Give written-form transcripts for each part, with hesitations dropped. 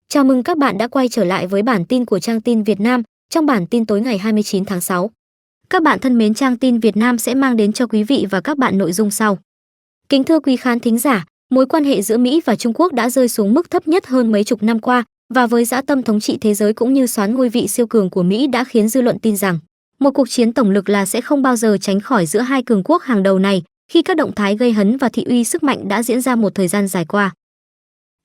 Chào mừng các bạn đã quay trở lại với bản tin của Trang tin Việt Nam. Trong bản tin tối ngày 29 tháng 6, các bạn thân mến, Trang tin Việt Nam sẽ mang đến cho quý vị và các bạn nội dung sau. Kính thưa quý khán thính giả, mối quan hệ giữa Mỹ và Trung Quốc đã rơi xuống mức thấp nhất hơn mấy chục năm qua, và với dã tâm thống trị thế giới cũng như soán ngôi vị siêu cường của Mỹ đã khiến dư luận tin rằng một cuộc chiến tổng lực là sẽ không bao giờ tránh khỏi giữa hai cường quốc hàng đầu này, khi các động thái gây hấn và thị uy sức mạnh đã diễn ra một thời gian dài qua.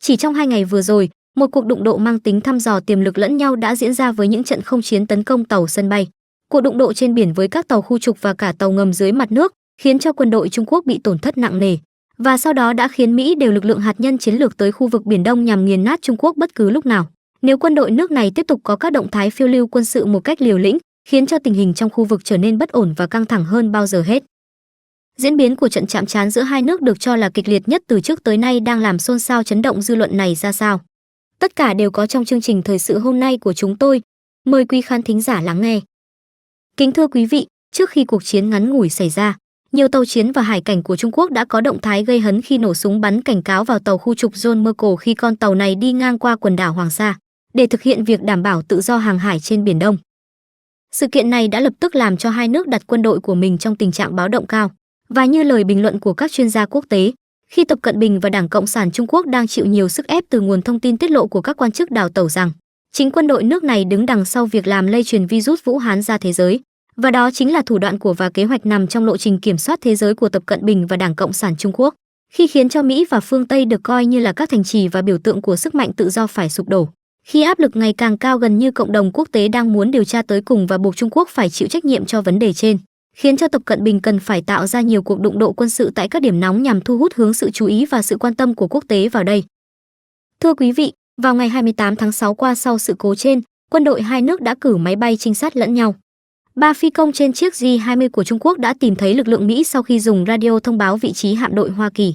Chỉ trong 2 ngày vừa rồi, một cuộc đụng độ mang tính thăm dò tiềm lực lẫn nhau đã diễn ra với những trận không chiến tấn công tàu sân bay. Cuộc đụng độ trên biển với các tàu khu trục và cả tàu ngầm dưới mặt nước khiến cho quân đội Trung Quốc bị tổn thất nặng nề, và sau đó đã khiến Mỹ điều lực lượng hạt nhân chiến lược tới khu vực Biển Đông nhằm nghiền nát Trung Quốc bất cứ lúc nào. Nếu quân đội nước này tiếp tục có các động thái phiêu lưu quân sự một cách liều lĩnh, khiến cho tình hình trong khu vực trở nên bất ổn và căng thẳng hơn bao giờ hết. Diễn biến của trận chạm trán giữa hai nước được cho là kịch liệt nhất từ trước tới nay đang làm xôn xao chấn động dư luận này ra sao. Tất cả đều có trong chương trình thời sự hôm nay của chúng tôi. Mời quý khán thính giả lắng nghe. Kính thưa quý vị, trước khi cuộc chiến ngắn ngủi xảy ra, nhiều tàu chiến và hải cảnh của Trung Quốc đã có động thái gây hấn khi nổ súng bắn cảnh cáo vào tàu khu trục John Merkel khi con tàu này đi ngang qua quần đảo Hoàng Sa, để thực hiện việc đảm bảo tự do hàng hải trên Biển Đông. Sự kiện này đã lập tức làm cho hai nước đặt quân đội của mình trong tình trạng báo động cao. Và như lời bình luận của các chuyên gia quốc tế, khi Tập Cận Bình và Đảng Cộng sản Trung Quốc đang chịu nhiều sức ép từ nguồn thông tin tiết lộ của các quan chức đào tẩu rằng chính quân đội nước này đứng đằng sau việc làm lây truyền virus Vũ Hán ra thế giới, và đó chính là thủ đoạn của và kế hoạch nằm trong lộ trình kiểm soát thế giới của Tập Cận Bình và Đảng Cộng sản Trung Quốc, khi khiến cho Mỹ và phương Tây được coi như là các thành trì và biểu tượng của sức mạnh tự do phải sụp đổ. Khi áp lực ngày càng cao, gần như cộng đồng quốc tế đang muốn điều tra tới cùng và buộc Trung Quốc phải chịu trách nhiệm cho vấn đề trên, khiến cho Tập Cận Bình cần phải tạo ra nhiều cuộc đụng độ quân sự tại các điểm nóng nhằm thu hút hướng sự chú ý và sự quan tâm của quốc tế vào đây. Thưa quý vị, vào ngày 28 tháng 6 qua, sau sự cố trên, quân đội hai nước đã cử máy bay trinh sát lẫn nhau. 3 phi công trên chiếc J-20 của Trung Quốc đã tìm thấy lực lượng Mỹ sau khi dùng radio thông báo vị trí hạm đội Hoa Kỳ.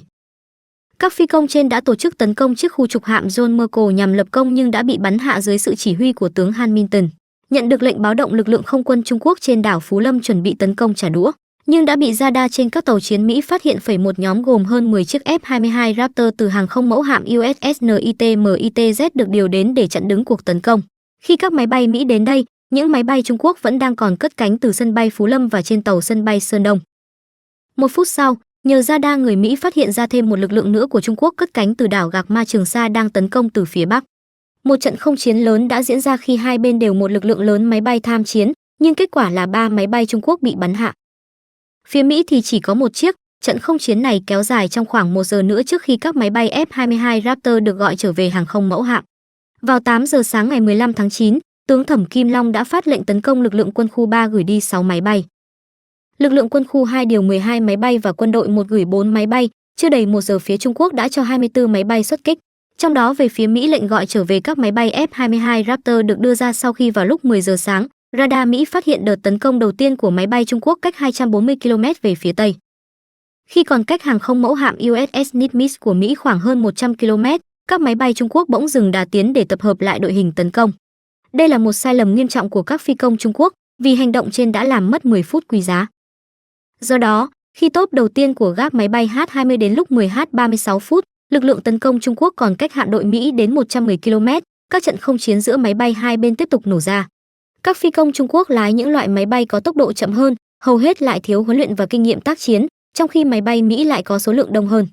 Các phi công trên đã tổ chức tấn công chiếc khu trục hạm John Merkel nhằm lập công nhưng đã bị bắn hạ dưới sự chỉ huy của tướng Hamilton. Nhận được lệnh báo động, lực lượng không quân Trung Quốc trên đảo Phú Lâm chuẩn bị tấn công trả đũa, nhưng đã bị radar trên các tàu chiến Mỹ phát hiện. Một nhóm gồm hơn 10 chiếc F-22 Raptor từ hàng không mẫu hạm USS NITMITZ được điều đến để chặn đứng cuộc tấn công. Khi các máy bay Mỹ đến đây, những máy bay Trung Quốc vẫn đang còn cất cánh từ sân bay Phú Lâm và trên tàu sân bay Sơn Đông. 1 phút sau, nhờ radar người Mỹ phát hiện ra thêm một lực lượng nữa của Trung Quốc cất cánh từ đảo Gạc Ma Trường Sa đang tấn công từ phía bắc. Một trận không chiến lớn đã diễn ra khi hai bên đều một lực lượng lớn máy bay tham chiến, nhưng kết quả là 3 máy bay Trung Quốc bị bắn hạ. Phía Mỹ thì chỉ có 1 chiếc. Trận không chiến này kéo dài trong khoảng 1 giờ nữa trước khi các máy bay F-22 Raptor được gọi trở về hàng không mẫu hạm. Vào 8 giờ sáng ngày 15 tháng 9, tướng Thẩm Kim Long đã phát lệnh tấn công lực lượng quân khu 3 gửi đi 6 máy bay. Lực lượng quân khu 2 điều 12 máy bay và quân đội 1 gửi 4 máy bay. Chưa đầy 1 giờ phía Trung Quốc đã cho 24 máy bay xuất kích. Trong đó về phía Mỹ, lệnh gọi trở về các máy bay F-22 Raptor được đưa ra sau khi vào lúc 10 giờ sáng, radar Mỹ phát hiện đợt tấn công đầu tiên của máy bay Trung Quốc cách 240 km về phía Tây. Khi còn cách hàng không mẫu hạm USS Nimitz của Mỹ khoảng hơn 100 km, các máy bay Trung Quốc bỗng dừng đà tiến để tập hợp lại đội hình tấn công. Đây là một sai lầm nghiêm trọng của các phi công Trung Quốc, vì hành động trên đã làm mất 10 phút quý giá. Do đó, khi tốp đầu tiên của các máy bay H-20 đến lúc 10h36 phút, lực lượng tấn công Trung Quốc còn cách hạm đội Mỹ đến 110 km, các trận không chiến giữa máy bay hai bên tiếp tục nổ ra. Các phi công Trung Quốc lái những loại máy bay có tốc độ chậm hơn, hầu hết lại thiếu huấn luyện và kinh nghiệm tác chiến, trong khi máy bay Mỹ lại có số lượng đông hơn.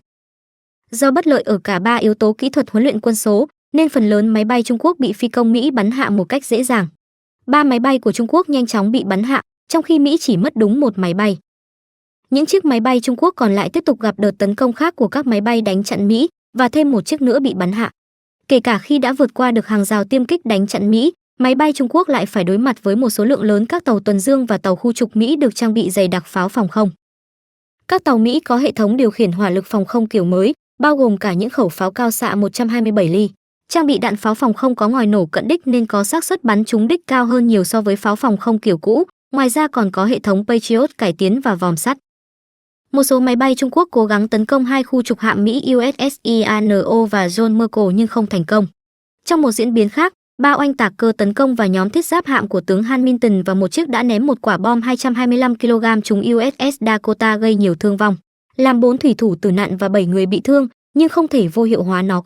Do bất lợi ở cả 3 yếu tố kỹ thuật, huấn luyện, quân số, nên phần lớn máy bay Trung Quốc bị phi công Mỹ bắn hạ một cách dễ dàng. 3 máy bay của Trung Quốc nhanh chóng bị bắn hạ, trong khi Mỹ chỉ mất đúng 1 máy bay. Những chiếc máy bay Trung Quốc còn lại tiếp tục gặp đợt tấn công khác của các máy bay đánh chặn Mỹ, và thêm 1 chiếc nữa bị bắn hạ. Kể cả khi đã vượt qua được hàng rào tiêm kích đánh chặn Mỹ, máy bay Trung Quốc lại phải đối mặt với một số lượng lớn các tàu tuần dương và tàu khu trục Mỹ được trang bị dày đặc pháo phòng không. Các tàu Mỹ có hệ thống điều khiển hỏa lực phòng không kiểu mới, bao gồm cả những khẩu pháo cao xạ 127 ly. Trang bị đạn pháo phòng không có ngòi nổ cận đích nên có xác suất bắn trúng đích cao hơn nhiều so với pháo phòng không kiểu cũ. Ngoài ra còn có hệ thống Patriot cải tiến và vòm sắt. Một số máy bay Trung Quốc cố gắng tấn công 2 khu trục hạm Mỹ USS Iano và John Merkel nhưng không thành công. Trong một diễn biến khác, 3 oanh tạc cơ tấn công vào nhóm thiết giáp hạm của tướng Hamilton và một chiếc đã ném một quả bom 225 kg trúng USS Dakota gây nhiều thương vong, làm 4 thủy thủ tử nạn và 7 người bị thương, nhưng không thể vô hiệu hóa nó.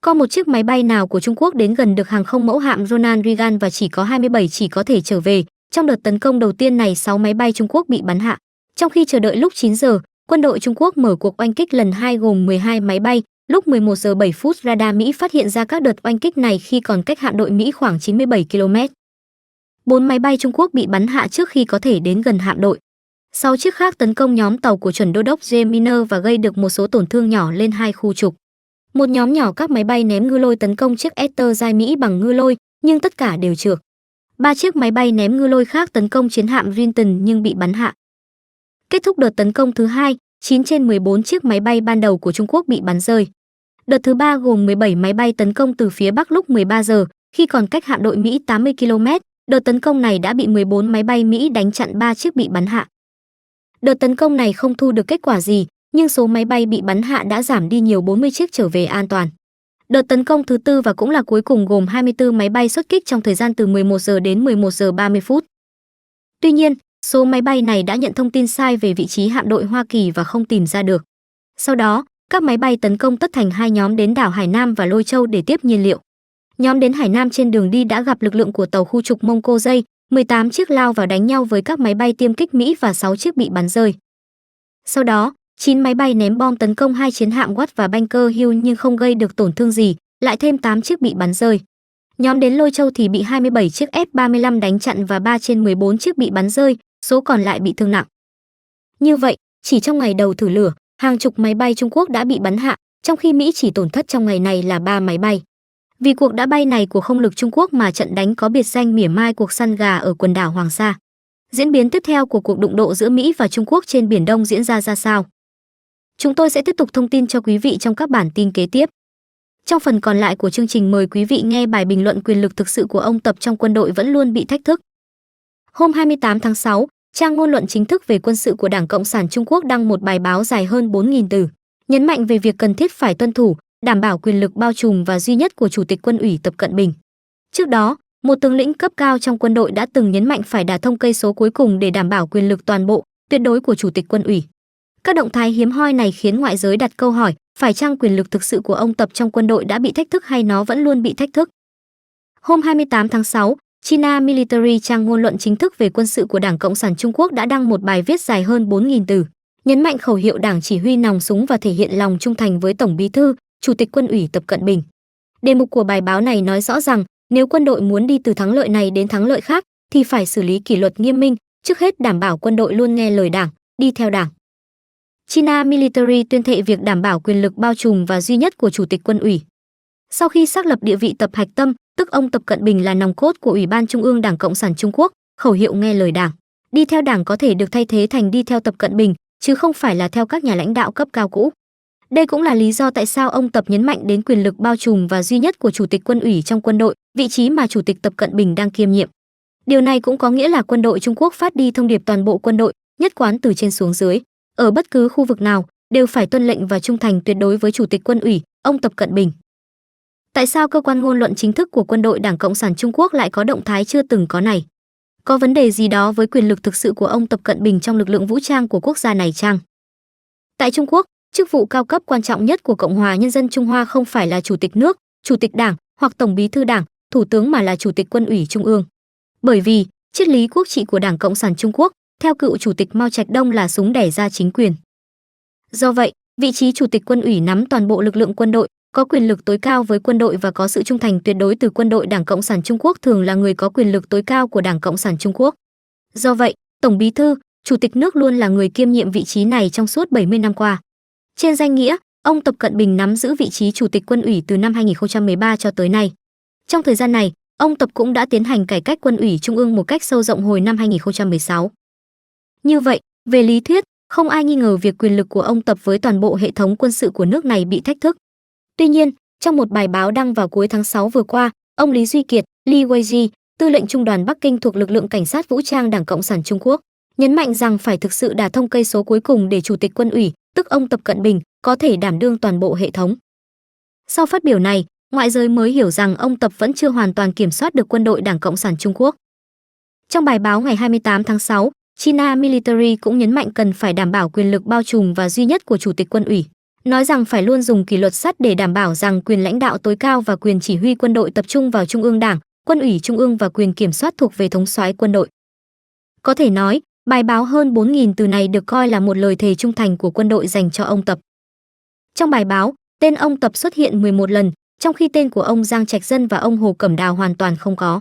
Có một chiếc máy bay nào của Trung Quốc đến gần được hàng không mẫu hạm Ronald Reagan và chỉ có 27 chỉ có thể trở về. Trong đợt tấn công đầu tiên này, 6 máy bay Trung Quốc bị bắn hạ. Trong khi chờ đợi lúc 9 giờ, quân đội Trung Quốc mở cuộc oanh kích lần 2 gồm 12 máy bay. Lúc 11 giờ 7 phút, radar Mỹ phát hiện ra các đợt oanh kích này khi còn cách hạm đội Mỹ khoảng 97 km. 4 máy bay Trung Quốc bị bắn hạ trước khi có thể đến gần hạm đội. 6 chiếc khác tấn công nhóm tàu của chuẩn đô đốc James Miner và gây được một số tổn thương nhỏ lên 2 khu trục. Một nhóm nhỏ các máy bay ném ngư lôi tấn công chiếc Enterprise Mỹ bằng ngư lôi, nhưng tất cả đều trượt. 3 chiếc máy bay ném ngư lôi khác tấn công chiến hạm Renton nhưng bị bắn hạ. Kết thúc đợt tấn công thứ 2, 9 trên 14 chiếc máy bay ban đầu của Trung Quốc bị bắn rơi. Đợt thứ 3 gồm 17 máy bay tấn công từ phía Bắc lúc 13 giờ, khi còn cách hạm đội Mỹ 80 km. Đợt tấn công này đã bị 14 máy bay Mỹ đánh chặn, 3 chiếc bị bắn hạ. Đợt tấn công này không thu được kết quả gì, nhưng số máy bay bị bắn hạ đã giảm đi nhiều, 40 chiếc trở về an toàn. Đợt tấn công thứ 4 và cũng là cuối cùng gồm 24 máy bay xuất kích trong thời gian từ 11 giờ đến 11 giờ 30 phút. Tuy nhiên, số máy bay này đã nhận thông tin sai về vị trí hạm đội Hoa Kỳ và không tìm ra được. Sau đó, các máy bay tấn công tất thành 2 nhóm đến đảo Hải Nam và Lôi Châu để tiếp nhiên liệu. Nhóm đến Hải Nam trên đường đi đã gặp lực lượng của tàu khu trục Mông Cô Dây, 18 chiếc lao vào đánh nhau với các máy bay tiêm kích Mỹ và 6 chiếc bị bắn rơi. Sau đó, 9 máy bay ném bom tấn công 2 chiến hạm Watt và Bunker Hill nhưng không gây được tổn thương gì, lại thêm 8 chiếc bị bắn rơi. Nhóm đến Lôi Châu thì bị 27 chiếc F-35 đánh chặn và 3 trên 14 chiếc bị bắn rơi, số còn lại bị thương nặng. Như vậy, chỉ trong ngày đầu thử lửa, hàng chục máy bay Trung Quốc đã bị bắn hạ, trong khi Mỹ chỉ tổn thất trong ngày này là 3 máy bay. Vì cuộc đã bay này của không lực Trung Quốc mà trận đánh có biệt danh mỉa mai cuộc săn gà ở quần đảo Hoàng Sa. Diễn biến tiếp theo của cuộc đụng độ giữa Mỹ và Trung Quốc trên Biển Đông diễn ra sao? Chúng tôi sẽ tiếp tục thông tin cho quý vị trong các bản tin kế tiếp. Trong phần còn lại của chương trình, mời quý vị nghe bài bình luận quyền lực thực sự của ông Tập trong quân đội vẫn luôn bị thách thức. Hôm 28 tháng 6, trang ngôn luận chính thức về quân sự của Đảng Cộng sản Trung Quốc đăng một bài báo dài hơn 4.000 từ, nhấn mạnh về việc cần thiết phải tuân thủ, đảm bảo quyền lực bao trùm và duy nhất của Chủ tịch Quân ủy Tập Cận Bình. Trước đó, một tướng lĩnh cấp cao trong quân đội đã từng nhấn mạnh phải đả thông cây số cuối cùng để đảm bảo quyền lực toàn bộ, tuyệt đối của Chủ tịch Quân ủy. Các động thái hiếm hoi này khiến ngoại giới đặt câu hỏi, phải chăng quyền lực thực sự của ông Tập trong quân đội đã bị thách thức hay nó vẫn luôn bị thách thức? Hôm 28 tháng 6, China Military, trang ngôn luận chính thức về quân sự của Đảng Cộng sản Trung Quốc đã đăng một bài viết dài hơn 4.000 từ, nhấn mạnh khẩu hiệu Đảng chỉ huy nòng súng và thể hiện lòng trung thành với Tổng Bí thư, Chủ tịch Quân ủy Tập Cận Bình. Đề mục của bài báo này nói rõ rằng, nếu quân đội muốn đi từ thắng lợi này đến thắng lợi khác, thì phải xử lý kỷ luật nghiêm minh, trước hết đảm bảo quân đội luôn nghe lời Đảng, đi theo Đảng. China Military tuyên thệ việc đảm bảo quyền lực bao trùm và duy nhất của Chủ tịch Quân ủy. Sau khi xác lập địa vị Tập Hạch Tâm, tức ông Tập Cận Bình là nòng cốt của Ủy ban Trung ương Đảng Cộng sản Trung Quốc, khẩu hiệu nghe lời Đảng, đi theo Đảng có thể được thay thế thành đi theo Tập Cận Bình, chứ không phải là theo các nhà lãnh đạo cấp cao cũ. Đây cũng là lý do tại sao ông Tập nhấn mạnh đến quyền lực bao trùm và duy nhất của Chủ tịch Quân ủy trong quân đội, vị trí mà Chủ tịch Tập Cận Bình đang kiêm nhiệm. Điều này cũng có nghĩa là quân đội Trung Quốc phát đi thông điệp toàn bộ quân đội, nhất quán từ trên xuống dưới, ở bất cứ khu vực nào, đều phải tuân lệnh và trung thành tuyệt đối với Chủ tịch Quân ủy, ông Tập Cận Bình. Tại sao cơ quan ngôn luận chính thức của quân đội Đảng Cộng sản Trung Quốc lại có động thái chưa từng có này? Có vấn đề gì đó với quyền lực thực sự của ông Tập Cận Bình trong lực lượng vũ trang của quốc gia này chăng? Tại Trung Quốc, chức vụ cao cấp quan trọng nhất của Cộng hòa Nhân dân Trung Hoa không phải là Chủ tịch nước, Chủ tịch Đảng hoặc Tổng Bí thư Đảng, Thủ tướng mà là Chủ tịch Quân ủy Trung ương. Bởi vì, triết lý quốc trị của Đảng Cộng sản Trung Quốc, theo cựu Chủ tịch Mao Trạch Đông là súng đẻ ra chính quyền. Do vậy, vị trí Chủ tịch Quân ủy nắm toàn bộ lực lượng quân đội, có quyền lực tối cao với quân đội và có sự trung thành tuyệt đối từ quân đội. Đảng Cộng sản Trung Quốc thường là người có quyền lực tối cao của Đảng Cộng sản Trung Quốc. Do vậy, Tổng Bí thư, Chủ tịch nước luôn là người kiêm nhiệm vị trí này trong suốt 70 năm qua. Trên danh nghĩa, ông Tập Cận Bình nắm giữ vị trí Chủ tịch Quân ủy từ năm 2013 cho tới nay. Trong thời gian này, ông Tập cũng đã tiến hành cải cách Quân ủy Trung ương một cách sâu rộng hồi năm 2016. Như vậy, về lý thuyết, không ai nghi ngờ việc quyền lực của ông Tập với toàn bộ hệ thống quân sự của nước này bị thách thức. Tuy nhiên, trong một bài báo đăng vào cuối tháng 6 vừa qua, ông Lý Duy Kiệt, Li Weiji, tư lệnh Trung đoàn Bắc Kinh thuộc lực lượng cảnh sát vũ trang Đảng Cộng sản Trung Quốc, nhấn mạnh rằng phải thực sự đả thông cây số cuối cùng để Chủ tịch Quân ủy, tức ông Tập Cận Bình, có thể đảm đương toàn bộ hệ thống. Sau phát biểu này, ngoại giới mới hiểu rằng ông Tập vẫn chưa hoàn toàn kiểm soát được quân đội Đảng Cộng sản Trung Quốc. Trong bài báo ngày 28 tháng 6, China Military cũng nhấn mạnh cần phải đảm bảo quyền lực bao trùm và duy nhất của Chủ tịch Quân ủy. nói rằng phải luôn dùng kỷ luật sắt để đảm bảo rằng quyền lãnh đạo tối cao và quyền chỉ huy quân đội tập trung vào Trung ương Đảng, Quân ủy Trung ương và quyền kiểm soát thuộc về thống soái quân đội. Có thể nói, bài báo hơn 4.000 từ này được coi là một lời thề trung thành của quân đội dành cho ông Tập. Trong bài báo, tên ông Tập xuất hiện 11 lần, trong khi tên của ông Giang Trạch Dân và ông Hồ Cẩm Đào hoàn toàn không có.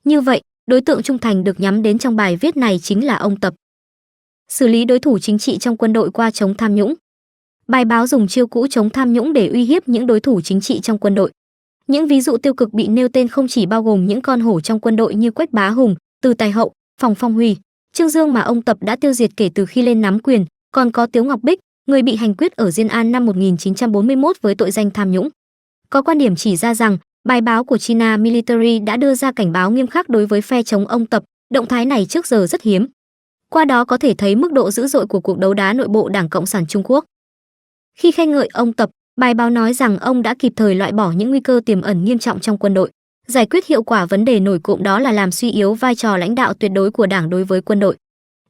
Như vậy, đối tượng trung thành được nhắm đến trong bài viết này chính là ông Tập. Xử lý đối thủ chính trị trong quân đội qua chống tham nhũng. Bài báo dùng chiêu cũ chống tham nhũng để uy hiếp những đối thủ chính trị trong quân đội. Những ví dụ tiêu cực bị nêu tên không chỉ bao gồm những con hổ trong quân đội như Quách Bá Hùng, Từ Tài Hậu, Phòng Phong Huy, Trương Dương mà ông Tập đã tiêu diệt kể từ khi lên nắm quyền, còn có Tiếu Ngọc Bích, người bị hành quyết ở Diên An năm 1941 với tội danh tham nhũng. Có quan điểm chỉ ra rằng, bài báo của China Military đã đưa ra cảnh báo nghiêm khắc đối với phe chống ông Tập, động thái này trước giờ rất hiếm. Qua đó có thể thấy mức độ dữ dội của cuộc đấu đá nội bộ Đảng Cộng sản Trung Quốc. Khi khen ngợi ông Tập, bài báo nói rằng ông đã kịp thời loại bỏ những nguy cơ tiềm ẩn nghiêm trọng trong quân đội, giải quyết hiệu quả vấn đề nổi cộm đó là làm suy yếu vai trò lãnh đạo tuyệt đối của Đảng đối với quân đội.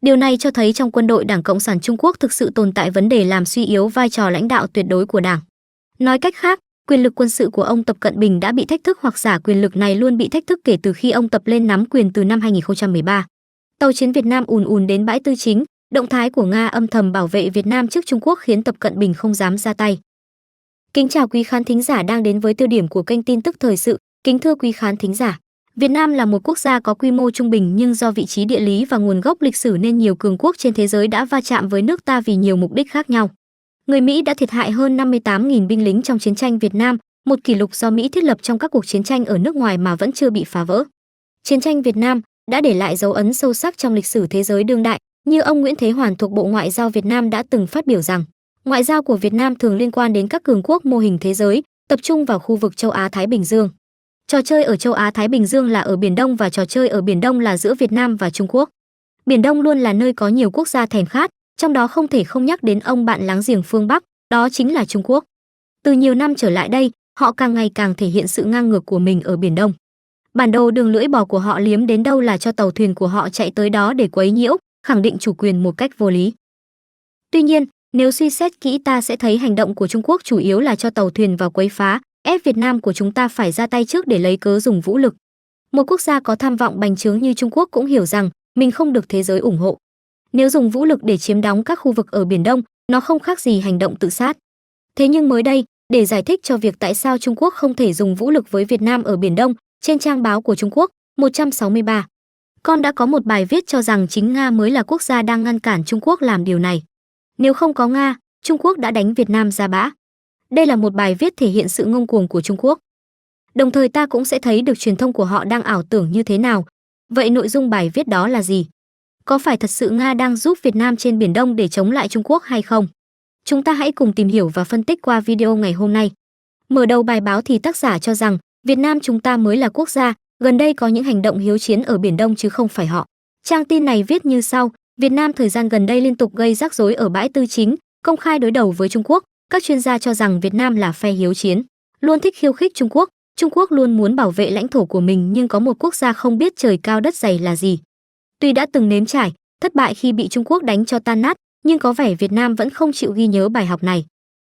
Điều này cho thấy trong quân đội Đảng Cộng sản Trung Quốc thực sự tồn tại vấn đề làm suy yếu vai trò lãnh đạo tuyệt đối của Đảng. Nói cách khác, quyền lực quân sự của ông Tập Cận Bình đã bị thách thức hoặc giả quyền lực này luôn bị thách thức kể từ khi ông Tập lên nắm quyền từ năm 2013. Tàu chiến Việt Nam ùn ùn đến bãi Tư Chính, động thái của Nga âm thầm bảo vệ Việt Nam trước Trung Quốc khiến Tập Cận Bình không dám ra tay. Kính chào quý khán thính giả đang đến với tiêu điểm của kênh tin tức thời sự. Kính thưa quý khán thính giả, Việt Nam là một quốc gia có quy mô trung bình nhưng do vị trí địa lý và nguồn gốc lịch sử nên nhiều cường quốc trên thế giới đã va chạm với nước ta vì nhiều mục đích khác nhau. Người Mỹ đã thiệt hại hơn 58.000 binh lính trong chiến tranh Việt Nam, một kỷ lục do Mỹ thiết lập trong các cuộc chiến tranh ở nước ngoài mà vẫn chưa bị phá vỡ. Chiến tranh Việt Nam đã để lại dấu ấn sâu sắc trong lịch sử thế giới đương đại, như ông Nguyễn Thế Hoàn thuộc Bộ Ngoại giao Việt Nam đã từng phát biểu rằng, ngoại giao của Việt Nam thường liên quan đến các cường quốc mô hình thế giới, tập trung vào khu vực châu Á-Thái Bình Dương. Trò chơi ở châu Á-Thái Bình Dương là ở Biển Đông và trò chơi ở Biển Đông là giữa Việt Nam và Trung Quốc. Biển Đông luôn là nơi có nhiều quốc gia thèm khát, trong đó không thể không nhắc đến ông bạn láng giềng phương Bắc, đó chính là Trung Quốc. Từ nhiều năm trở lại đây, họ càng ngày càng thể hiện sự ngang ngược của mình ở Biển Đông. Bản đồ đường lưỡi bò của họ liếm đến đâu là cho tàu thuyền của họ chạy tới đó để quấy nhiễu, khẳng định chủ quyền một cách vô lý. Tuy nhiên, nếu suy xét kỹ ta sẽ thấy hành động của Trung Quốc chủ yếu là cho tàu thuyền vào quấy phá, ép Việt Nam của chúng ta phải ra tay trước để lấy cớ dùng vũ lực. Một quốc gia có tham vọng bành trướng như Trung Quốc cũng hiểu rằng mình không được thế giới ủng hộ. Nếu dùng vũ lực để chiếm đóng các khu vực ở Biển Đông, nó không khác gì hành động tự sát. Thế nhưng mới đây, để giải thích cho việc tại sao Trung Quốc không thể dùng vũ lực với Việt Nam ở Biển Đông, trên trang báo của Trung Quốc 163, con đã có một bài viết cho rằng chính Nga mới là quốc gia đang ngăn cản Trung Quốc làm điều này. Nếu không có Nga, Trung Quốc đã đánh Việt Nam ra bã. Đây là một bài viết thể hiện sự ngông cuồng của Trung Quốc. Đồng thời ta cũng sẽ thấy được truyền thông của họ đang ảo tưởng như thế nào. Vậy nội dung bài viết đó là gì? Có phải thật sự Nga đang giúp Việt Nam trên Biển Đông để chống lại Trung Quốc hay không? Chúng ta hãy cùng tìm hiểu và phân tích qua video ngày hôm nay. Mở đầu bài báo thì tác giả cho rằng Việt Nam chúng ta mới là quốc gia, gần đây có những hành động hiếu chiến ở Biển Đông chứ không phải họ. Trang tin này viết như sau, Việt Nam thời gian gần đây liên tục gây rắc rối ở bãi Tư Chính, công khai đối đầu với Trung Quốc. Các chuyên gia cho rằng Việt Nam là phe hiếu chiến, luôn thích khiêu khích Trung Quốc. Trung Quốc luôn muốn bảo vệ lãnh thổ của mình nhưng có một quốc gia không biết trời cao đất dày là gì. Tuy đã từng nếm trải, thất bại khi bị Trung Quốc đánh cho tan nát, nhưng có vẻ Việt Nam vẫn không chịu ghi nhớ bài học này.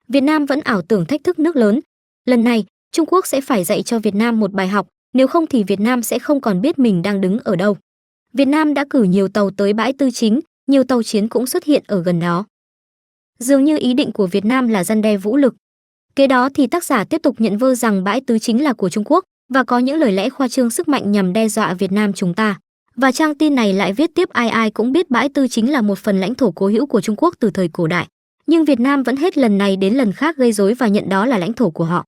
Việt Nam vẫn ảo tưởng thách thức nước lớn. Lần này, Trung Quốc sẽ phải dạy cho Việt Nam một bài học, nếu không thì Việt Nam sẽ không còn biết mình đang đứng ở đâu. Việt Nam đã cử nhiều tàu tới bãi Tư Chính, nhiều tàu chiến cũng xuất hiện ở gần đó. Dường như ý định của Việt Nam là răn đe vũ lực. Kế đó thì tác giả tiếp tục nhận vơ rằng bãi Tư Chính là của Trung Quốc và có những lời lẽ khoa trương sức mạnh nhằm đe dọa Việt Nam chúng ta. Và trang tin này lại viết tiếp ai ai cũng biết bãi Tư Chính là một phần lãnh thổ cố hữu của Trung Quốc từ thời cổ đại. Nhưng Việt Nam vẫn hết lần này đến lần khác gây rối và nhận đó là lãnh thổ của họ.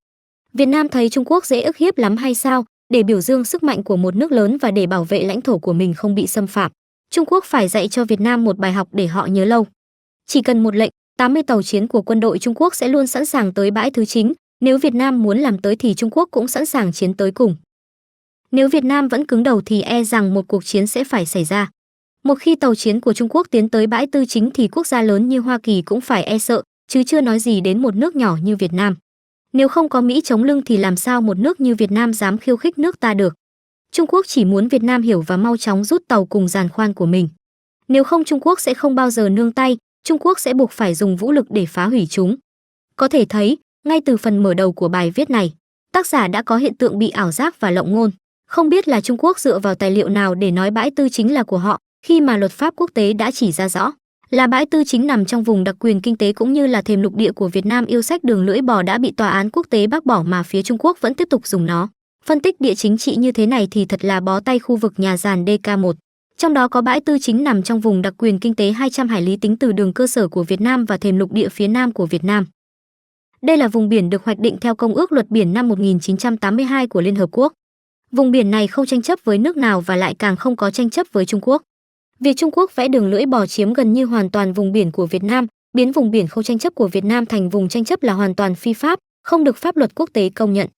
Việt Nam thấy Trung Quốc dễ ức hiếp lắm hay sao? Để biểu dương sức mạnh của một nước lớn và để bảo vệ lãnh thổ của mình không bị xâm phạm, Trung Quốc phải dạy cho Việt Nam một bài học để họ nhớ lâu. Chỉ cần một lệnh, 80 tàu chiến của quân đội Trung Quốc sẽ luôn sẵn sàng tới bãi Tư Chính, nếu Việt Nam muốn làm tới thì Trung Quốc cũng sẵn sàng chiến tới cùng. Nếu Việt Nam vẫn cứng đầu thì e rằng một cuộc chiến sẽ phải xảy ra. Một khi tàu chiến của Trung Quốc tiến tới bãi Tư Chính thì quốc gia lớn như Hoa Kỳ cũng phải e sợ, chứ chưa nói gì đến một nước nhỏ như Việt Nam. Nếu không có Mỹ chống lưng thì làm sao một nước như Việt Nam dám khiêu khích nước ta được. Trung Quốc chỉ muốn Việt Nam hiểu và mau chóng rút tàu cùng giàn khoan của mình. Nếu không Trung Quốc sẽ không bao giờ nương tay, Trung Quốc sẽ buộc phải dùng vũ lực để phá hủy chúng. Có thể thấy, ngay từ phần mở đầu của bài viết này, tác giả đã có hiện tượng bị ảo giác và lộng ngôn. Không biết là Trung Quốc dựa vào tài liệu nào để nói bãi tư chính là của họ, khi mà luật pháp quốc tế đã chỉ ra rõ là bãi tư chính nằm trong vùng đặc quyền kinh tế cũng như là thềm lục địa của Việt Nam. Yêu sách đường lưỡi bò đã bị tòa án quốc tế bác bỏ mà phía Trung Quốc vẫn tiếp tục dùng nó. Phân tích địa chính trị như thế này thì thật là bó tay khu vực nhà giàn DK1. Trong đó có bãi tư chính nằm trong vùng đặc quyền kinh tế 200 hải lý tính từ đường cơ sở của Việt Nam và thềm lục địa phía nam của Việt Nam. Đây là vùng biển được hoạch định theo Công ước Luật Biển năm 1982 của Liên Hợp Quốc. Vùng biển này không tranh chấp với nước nào và lại càng không có tranh chấp với Trung Quốc. Việc Trung Quốc vẽ đường lưỡi bò chiếm gần như hoàn toàn vùng biển của Việt Nam, biến vùng biển không tranh chấp của Việt Nam thành vùng tranh chấp là hoàn toàn phi pháp, không được pháp luật quốc tế công nhận.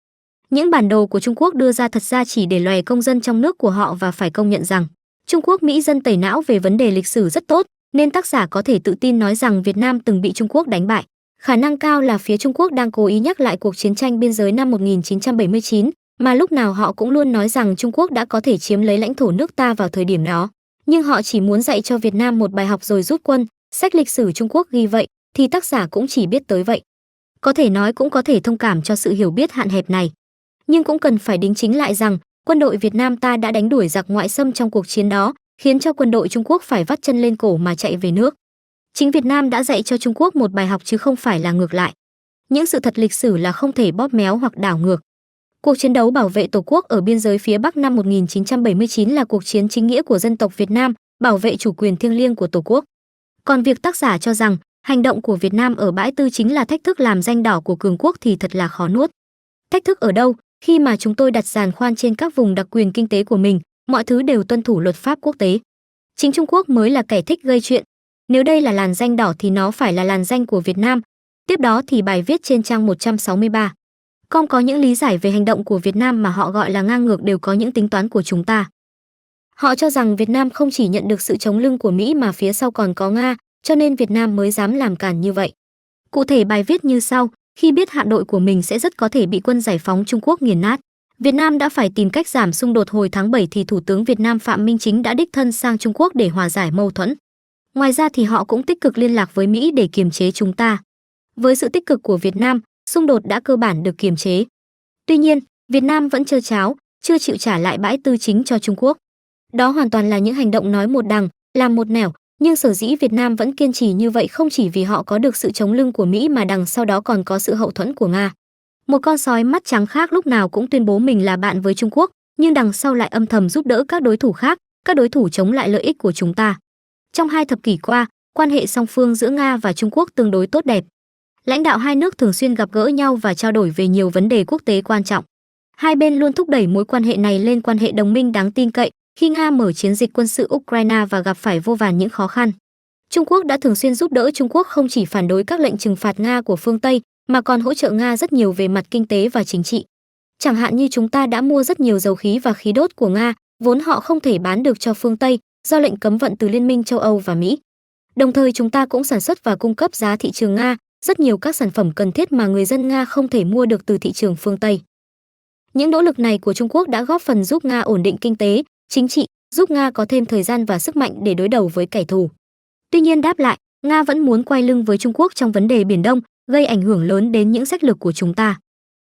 Những bản đồ của Trung Quốc đưa ra thật ra chỉ để lòe công dân trong nước của họ, và phải công nhận rằng Trung Quốc Mỹ dân tẩy não về vấn đề lịch sử rất tốt, nên tác giả có thể tự tin nói rằng Việt Nam từng bị Trung Quốc đánh bại. Khả năng cao là phía Trung Quốc đang cố ý nhắc lại cuộc chiến tranh biên giới năm 1979, mà lúc nào họ cũng luôn nói rằng Trung Quốc đã có thể chiếm lấy lãnh thổ nước ta vào thời điểm đó. Nhưng họ chỉ muốn dạy cho Việt Nam một bài học rồi rút quân, sách lịch sử Trung Quốc ghi vậy, thì tác giả cũng chỉ biết tới vậy. Có thể nói cũng có thể thông cảm cho sự hiểu biết hạn hẹp này. Nhưng cũng cần phải đính chính lại rằng, quân đội Việt Nam ta đã đánh đuổi giặc ngoại xâm trong cuộc chiến đó, khiến cho quân đội Trung Quốc phải vắt chân lên cổ mà chạy về nước. Chính Việt Nam đã dạy cho Trung Quốc một bài học chứ không phải là ngược lại. Những sự thật lịch sử là không thể bóp méo hoặc đảo ngược. Cuộc chiến đấu bảo vệ Tổ quốc ở biên giới phía Bắc năm 1979 là cuộc chiến chính nghĩa của dân tộc Việt Nam, bảo vệ chủ quyền thiêng liêng của Tổ quốc. Còn việc tác giả cho rằng hành động của Việt Nam ở bãi tư chính là thách thức làm danh đỏ của cường quốc thì thật là khó nuốt. Thách thức ở đâu, khi mà chúng tôi đặt giàn khoan trên các vùng đặc quyền kinh tế của mình, mọi thứ đều tuân thủ luật pháp quốc tế. Chính Trung Quốc mới là kẻ thích gây chuyện. Nếu đây là làn danh đỏ thì nó phải là làn danh của Việt Nam. Tiếp đó thì bài viết trên trang 163. Có những lý giải về hành động của Việt Nam mà họ gọi là ngang ngược đều có những tính toán của chúng ta. Họ cho rằng Việt Nam không chỉ nhận được sự chống lưng của Mỹ mà phía sau còn có Nga, cho nên Việt Nam mới dám làm cản như vậy. Cụ thể bài viết như sau: khi biết hạm đội của mình sẽ rất có thể bị quân giải phóng Trung Quốc nghiền nát, Việt Nam đã phải tìm cách giảm xung đột. Hồi tháng 7 thì Thủ tướng Việt Nam Phạm Minh Chính đã đích thân sang Trung Quốc để hòa giải mâu thuẫn. Ngoài ra thì họ cũng tích cực liên lạc với Mỹ để kiềm chế chúng ta. Với sự tích cực của Việt Nam, xung đột đã cơ bản được kiềm chế. Tuy nhiên, Việt Nam vẫn trơ tráo, chưa chịu trả lại bãi tư chính cho Trung Quốc. Đó hoàn toàn là những hành động nói một đằng, làm một nẻo, nhưng sở dĩ Việt Nam vẫn kiên trì như vậy không chỉ vì họ có được sự chống lưng của Mỹ mà đằng sau đó còn có sự hậu thuẫn của Nga. Một con sói mắt trắng khác lúc nào cũng tuyên bố mình là bạn với Trung Quốc, nhưng đằng sau lại âm thầm giúp đỡ các đối thủ khác, các đối thủ chống lại lợi ích của chúng ta. Trong 2 thập kỷ qua, quan hệ song phương giữa Nga và Trung Quốc tương đối tốt đẹp. Lãnh đạo hai nước thường xuyên gặp gỡ nhau và trao đổi về nhiều vấn đề quốc tế quan trọng. Hai bên luôn thúc đẩy mối quan hệ này lên quan hệ đồng minh đáng tin cậy. Khi Nga mở chiến dịch quân sự Ukraine và gặp phải vô vàn những khó khăn, Trung Quốc đã thường xuyên giúp đỡ. Trung Quốc không chỉ phản đối các lệnh trừng phạt Nga của phương Tây, mà còn hỗ trợ Nga rất nhiều về mặt kinh tế và chính trị. Chẳng hạn như chúng ta đã mua rất nhiều dầu khí và khí đốt của Nga, vốn họ không thể bán được cho phương Tây, do lệnh cấm vận từ Liên minh châu Âu và Mỹ. Đồng thời chúng ta cũng sản xuất và cung cấp ra thị trường Nga rất nhiều các sản phẩm cần thiết mà người dân Nga không thể mua được từ thị trường phương Tây. Những nỗ lực này của Trung Quốc đã góp phần giúp Nga ổn định kinh tế, chính trị, giúp Nga có thêm thời gian và sức mạnh để đối đầu với kẻ thù. Tuy nhiên đáp lại, Nga vẫn muốn quay lưng với Trung Quốc trong vấn đề Biển Đông, gây ảnh hưởng lớn đến những sách lược của chúng ta.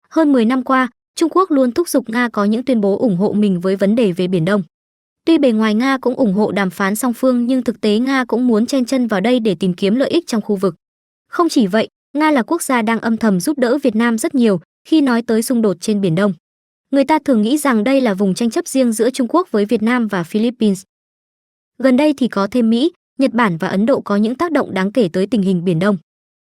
Hơn 10 năm qua, Trung Quốc luôn thúc giục Nga có những tuyên bố ủng hộ mình với vấn đề về Biển Đông. Tuy bề ngoài Nga cũng ủng hộ đàm phán song phương nhưng thực tế Nga cũng muốn chen chân vào đây để tìm kiếm lợi ích trong khu vực. Không chỉ vậy, Nga là quốc gia đang âm thầm giúp đỡ Việt Nam rất nhiều khi nói tới xung đột trên Biển Đông. Người ta thường nghĩ rằng đây là vùng tranh chấp riêng giữa Trung Quốc với Việt Nam và Philippines. Gần đây thì có thêm Mỹ, Nhật Bản và Ấn Độ có những tác động đáng kể tới tình hình Biển Đông.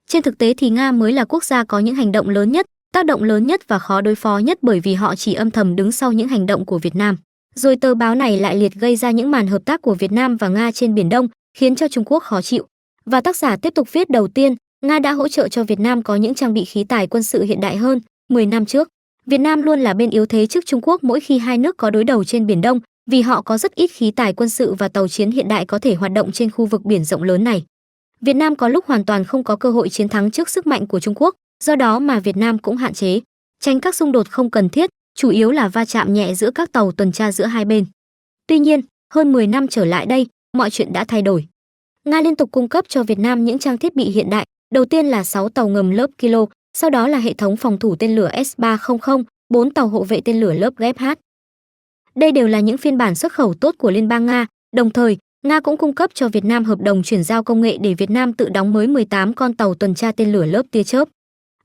Trên thực tế thì Nga mới là quốc gia có những hành động lớn nhất, tác động lớn nhất và khó đối phó nhất, bởi vì họ chỉ âm thầm đứng sau những hành động của Việt Nam. Rồi tờ báo này lại liệt gây ra những màn hợp tác của Việt Nam và Nga trên Biển Đông, khiến cho Trung Quốc khó chịu. Và tác giả tiếp tục viết: đầu tiên, Nga đã hỗ trợ cho Việt Nam có những trang bị khí tài quân sự hiện đại hơn. 10 năm trước, Việt Nam luôn là bên yếu thế trước Trung Quốc mỗi khi hai nước có đối đầu trên Biển Đông, vì họ có rất ít khí tài quân sự và tàu chiến hiện đại có thể hoạt động trên khu vực biển rộng lớn này. Việt Nam có lúc hoàn toàn không có cơ hội chiến thắng trước sức mạnh của Trung Quốc, do đó mà Việt Nam cũng hạn chế, tránh các xung đột không cần thiết, chủ yếu là va chạm nhẹ giữa các tàu tuần tra giữa hai bên. Tuy nhiên, hơn 10 năm trở lại đây, mọi chuyện đã thay đổi. Nga liên tục cung cấp cho Việt Nam những trang thiết bị hiện đại, đầu tiên là 6 tàu ngầm lớp Kilo, sau đó là hệ thống phòng thủ tên lửa S-300, 4 tàu hộ vệ tên lửa lớp Gepard. Đây đều là những phiên bản xuất khẩu tốt của Liên bang Nga, đồng thời, Nga cũng cung cấp cho Việt Nam hợp đồng chuyển giao công nghệ để Việt Nam tự đóng mới 18 con tàu tuần tra tên lửa lớp tia chớp.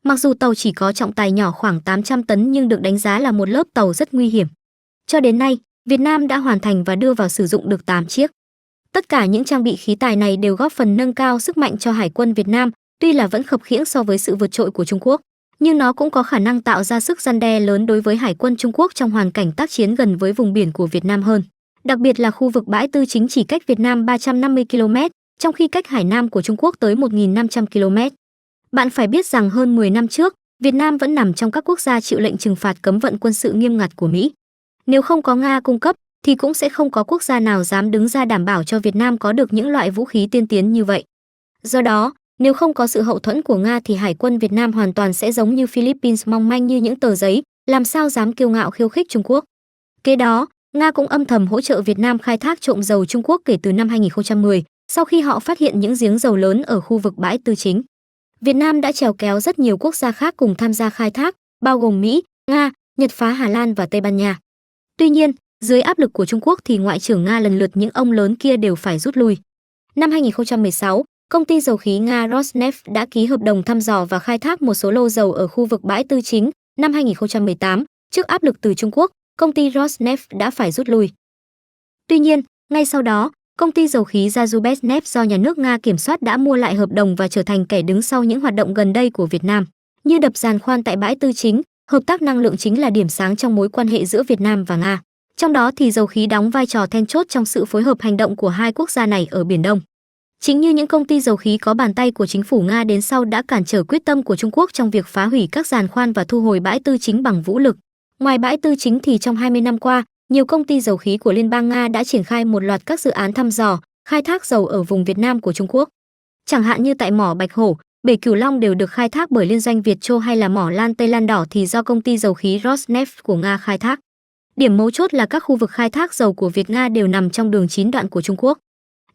Mặc dù tàu chỉ có trọng tài nhỏ khoảng 800 tấn nhưng được đánh giá là một lớp tàu rất nguy hiểm. Cho đến nay, Việt Nam đã hoàn thành và đưa vào sử dụng được 8 chiếc. Tất cả những trang bị khí tài này đều góp phần nâng cao sức mạnh cho Hải quân Việt Nam, tuy là vẫn khập khiễng so với sự vượt trội của Trung Quốc, nhưng nó cũng có khả năng tạo ra sức răn đe lớn đối với Hải quân Trung Quốc trong hoàn cảnh tác chiến gần với vùng biển của Việt Nam hơn. Đặc biệt là khu vực bãi Tư Chính chỉ cách Việt Nam 350 km, trong khi cách Hải Nam của Trung Quốc tới 1.500 km. Bạn phải biết rằng hơn 10 năm trước, Việt Nam vẫn nằm trong các quốc gia chịu lệnh trừng phạt cấm vận quân sự nghiêm ngặt của Mỹ. Nếu không có Nga cung cấp, thì cũng sẽ không có quốc gia nào dám đứng ra đảm bảo cho Việt Nam có được những loại vũ khí tiên tiến như vậy. Do đó, nếu không có sự hậu thuẫn của Nga thì Hải quân Việt Nam hoàn toàn sẽ giống như Philippines, mong manh như những tờ giấy, làm sao dám kiêu ngạo khiêu khích Trung Quốc. Kế đó, Nga cũng âm thầm hỗ trợ Việt Nam khai thác trộm dầu Trung Quốc kể từ năm 2010, sau khi họ phát hiện những giếng dầu lớn ở khu vực bãi Tư Chính. Việt Nam đã chèo kéo rất nhiều quốc gia khác cùng tham gia khai thác, bao gồm Mỹ, Nga, Nhật, phá Hà Lan và Tây Ban Nha. Tuy nhiên, dưới áp lực của Trung Quốc thì ngoại trưởng Nga lần lượt những ông lớn kia đều phải rút lui. Năm 2016, công ty dầu khí Nga Rosneft đã ký hợp đồng thăm dò và khai thác một số lô dầu ở khu vực bãi Tư Chính. Năm 2018, trước áp lực từ Trung Quốc, công ty Rosneft đã phải rút lui. Tuy nhiên, ngay sau đó, công ty dầu khí Yazubezhnev do nhà nước Nga kiểm soát đã mua lại hợp đồng và trở thành kẻ đứng sau những hoạt động gần đây của Việt Nam, như đập giàn khoan tại bãi Tư Chính. Hợp tác năng lượng chính là điểm sáng trong mối quan hệ giữa Việt Nam và Nga. Trong đó thì dầu khí đóng vai trò then chốt trong sự phối hợp hành động của hai quốc gia này ở Biển Đông. Chính như những công ty dầu khí có bàn tay của chính phủ Nga đến sau đã cản trở quyết tâm của Trung Quốc trong việc phá hủy các giàn khoan và thu hồi bãi Tư Chính bằng vũ lực. Ngoài bãi Tư Chính thì trong 20 năm qua, nhiều công ty dầu khí của Liên bang Nga đã triển khai một loạt các dự án thăm dò, khai thác dầu ở vùng Việt Nam của Trung Quốc. Chẳng hạn như tại mỏ Bạch Hổ, bể Cửu Long đều được khai thác bởi liên doanh Việt Châu, hay là mỏ Lan Tây Lan Đỏ thì do công ty dầu khí Rosneft của Nga khai thác. Điểm mấu chốt là các khu vực khai thác dầu của Việt Nga đều nằm trong đường chín đoạn của Trung Quốc.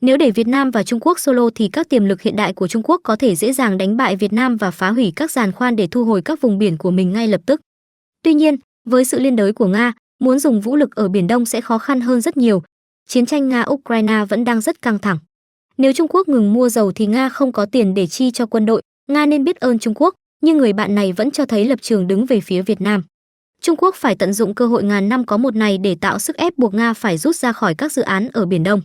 Nếu để Việt Nam và Trung Quốc solo thì các tiềm lực hiện đại của Trung Quốc có thể dễ dàng đánh bại Việt Nam và phá hủy các giàn khoan để thu hồi các vùng biển của mình ngay lập tức. Tuy nhiên, với sự liên đới của Nga, muốn dùng vũ lực ở Biển Đông sẽ khó khăn hơn rất nhiều. Chiến tranh Nga-Ukraine vẫn đang rất căng thẳng. Nếu Trung Quốc ngừng mua dầu thì Nga không có tiền để chi cho quân đội, Nga nên biết ơn Trung Quốc, nhưng người bạn này vẫn cho thấy lập trường đứng về phía Việt Nam. Trung Quốc phải tận dụng cơ hội ngàn năm có một này để tạo sức ép buộc Nga phải rút ra khỏi các dự án ở Biển Đông.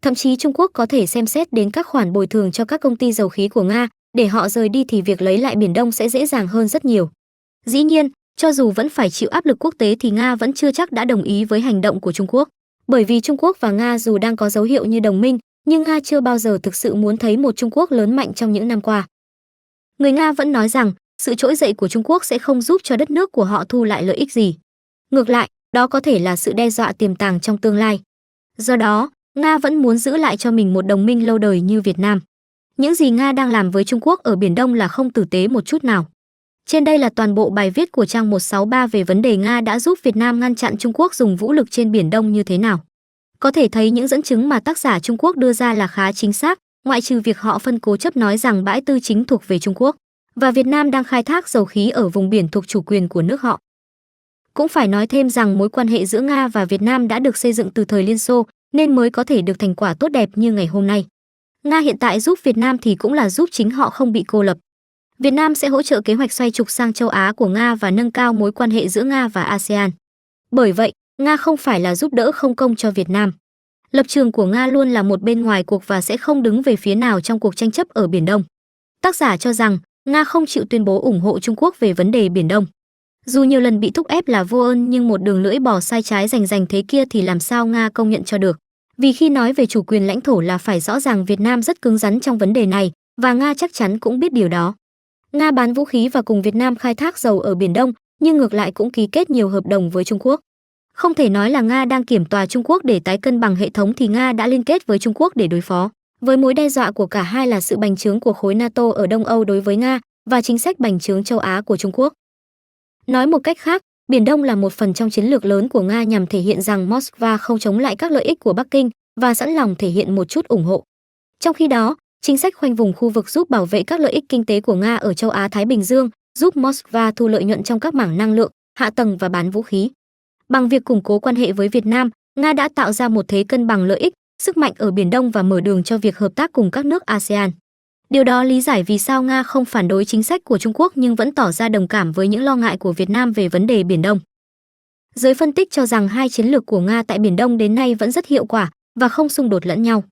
Thậm chí Trung Quốc có thể xem xét đến các khoản bồi thường cho các công ty dầu khí của Nga, để họ rời đi thì việc lấy lại Biển Đông sẽ dễ dàng hơn rất nhiều. Dĩ nhiên, cho dù vẫn phải chịu áp lực quốc tế thì Nga vẫn chưa chắc đã đồng ý với hành động của Trung Quốc. Bởi vì Trung Quốc và Nga dù đang có dấu hiệu như đồng minh, nhưng Nga chưa bao giờ thực sự muốn thấy một Trung Quốc lớn mạnh trong những năm qua. Người Nga vẫn nói rằng, sự trỗi dậy của Trung Quốc sẽ không giúp cho đất nước của họ thu lại lợi ích gì. Ngược lại, đó có thể là sự đe dọa tiềm tàng trong tương lai. Do đó, Nga vẫn muốn giữ lại cho mình một đồng minh lâu đời như Việt Nam. Những gì Nga đang làm với Trung Quốc ở Biển Đông là không tử tế một chút nào. Trên đây là toàn bộ bài viết của trang 163 về vấn đề Nga đã giúp Việt Nam ngăn chặn Trung Quốc dùng vũ lực trên Biển Đông như thế nào. Có thể thấy những dẫn chứng mà tác giả Trung Quốc đưa ra là khá chính xác, ngoại trừ việc họ phân cố chấp nói rằng bãi Tư Chính thuộc về Trung Quốc và Việt Nam đang khai thác dầu khí ở vùng biển thuộc chủ quyền của nước họ. Cũng phải nói thêm rằng mối quan hệ giữa Nga và Việt Nam đã được xây dựng từ thời Liên Xô nên mới có thể được thành quả tốt đẹp như ngày hôm nay. Nga hiện tại giúp Việt Nam thì cũng là giúp chính họ không bị cô lập. Việt Nam sẽ hỗ trợ kế hoạch xoay trục sang châu Á của Nga và nâng cao mối quan hệ giữa Nga và ASEAN. Bởi vậy, Nga không phải là giúp đỡ không công cho Việt Nam. Lập trường của Nga luôn là một bên ngoài cuộc và sẽ không đứng về phía nào trong cuộc tranh chấp ở Biển Đông. Tác giả cho rằng, Nga không chịu tuyên bố ủng hộ Trung Quốc về vấn đề Biển Đông. Dù nhiều lần bị thúc ép là vô ơn nhưng một đường lưỡi bò sai trái rành thế kia thì làm sao Nga công nhận cho được. Vì khi nói về chủ quyền lãnh thổ là phải rõ ràng Việt Nam rất cứng rắn trong vấn đề này, và Nga chắc chắn cũng biết điều đó. Nga bán vũ khí và cùng Việt Nam khai thác dầu ở Biển Đông, nhưng ngược lại cũng ký kết nhiều hợp đồng với Trung Quốc. Không thể nói là Nga đang kiểm tòa Trung Quốc để tái cân bằng hệ thống thì Nga đã liên kết với Trung Quốc để đối phó. Với mối đe dọa của cả hai là sự bành trướng của khối NATO ở Đông Âu đối với Nga và chính sách bành trướng châu Á của Trung Quốc. Nói một cách khác, Biển Đông là một phần trong chiến lược lớn của Nga nhằm thể hiện rằng Moscow không chống lại các lợi ích của Bắc Kinh và sẵn lòng thể hiện một chút ủng hộ. Trong khi đó, chính sách khoanh vùng khu vực giúp bảo vệ các lợi ích kinh tế của Nga ở châu Á-Thái Bình Dương giúp Moscow thu lợi nhuận trong các mảng năng lượng, hạ tầng và bán vũ khí. Bằng việc củng cố quan hệ với Việt Nam, Nga đã tạo ra một thế cân bằng lợi ích, sức mạnh ở Biển Đông và mở đường cho việc hợp tác cùng các nước ASEAN. Điều đó lý giải vì sao Nga không phản đối chính sách của Trung Quốc nhưng vẫn tỏ ra đồng cảm với những lo ngại của Việt Nam về vấn đề Biển Đông. Giới phân tích cho rằng hai chiến lược của Nga tại Biển Đông đến nay vẫn rất hiệu quả và không xung đột lẫn nhau.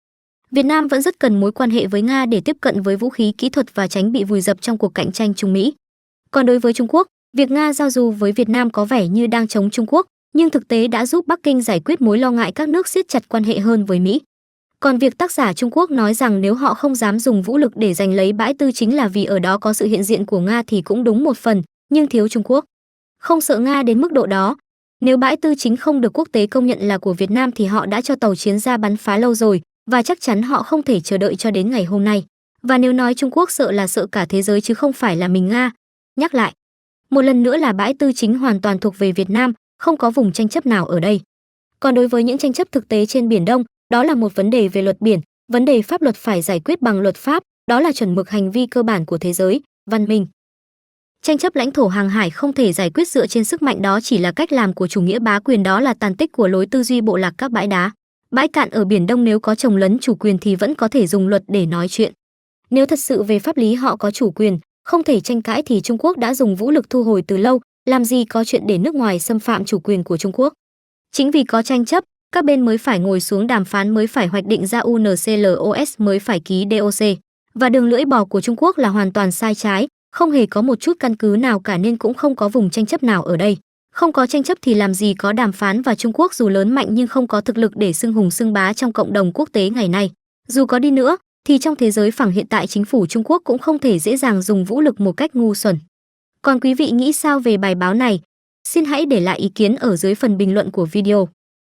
Việt Nam vẫn rất cần mối quan hệ với Nga để tiếp cận với vũ khí kỹ thuật và tránh bị vùi dập trong cuộc cạnh tranh Trung Mỹ. Còn đối với Trung Quốc, việc Nga giao du với Việt Nam có vẻ như đang chống Trung Quốc, nhưng thực tế đã giúp Bắc Kinh giải quyết mối lo ngại các nước siết chặt quan hệ hơn với Mỹ. Còn việc tác giả Trung Quốc nói rằng nếu họ không dám dùng vũ lực để giành lấy bãi tư chính là vì ở đó có sự hiện diện của Nga thì cũng đúng một phần, nhưng thiếu Trung Quốc. Không sợ Nga đến mức độ đó. Nếu bãi tư chính không được quốc tế công nhận là của Việt Nam thì họ đã cho tàu chiến ra bắn phá lâu rồi, và chắc chắn họ không thể chờ đợi cho đến ngày hôm nay. Và nếu nói Trung Quốc sợ là sợ cả thế giới chứ không phải là mình Nga. Nhắc lại, một lần nữa là bãi tư chính hoàn toàn thuộc về Việt Nam, không có vùng tranh chấp nào ở đây. Còn đối với những tranh chấp thực tế trên Biển Đông, đó là một vấn đề về luật biển, vấn đề pháp luật phải giải quyết bằng luật pháp, đó là chuẩn mực hành vi cơ bản của thế giới, văn minh. Tranh chấp lãnh thổ hàng hải không thể giải quyết dựa trên sức mạnh, đó chỉ là cách làm của chủ nghĩa bá quyền, đó là tàn tích của lối tư duy bộ lạc các bãi đá. Bãi cạn ở Biển Đông nếu có chồng lấn chủ quyền thì vẫn có thể dùng luật để nói chuyện. Nếu thật sự về pháp lý họ có chủ quyền, không thể tranh cãi thì Trung Quốc đã dùng vũ lực thu hồi từ lâu, làm gì có chuyện để nước ngoài xâm phạm chủ quyền của Trung Quốc. Chính vì có tranh chấp, các bên mới phải ngồi xuống đàm phán, mới phải hoạch định ra UNCLOS, mới phải ký DOC. Và đường lưỡi bò của Trung Quốc là hoàn toàn sai trái, không hề có một chút căn cứ nào cả nên cũng không có vùng tranh chấp nào ở đây. Không có tranh chấp thì làm gì có đàm phán, và Trung Quốc dù lớn mạnh nhưng không có thực lực để xưng hùng xưng bá trong cộng đồng quốc tế ngày nay. Dù có đi nữa, thì trong thế giới phẳng hiện tại chính phủ Trung Quốc cũng không thể dễ dàng dùng vũ lực một cách ngu xuẩn. Còn quý vị nghĩ sao về bài báo này? Xin hãy để lại ý kiến ở dưới phần bình luận của video.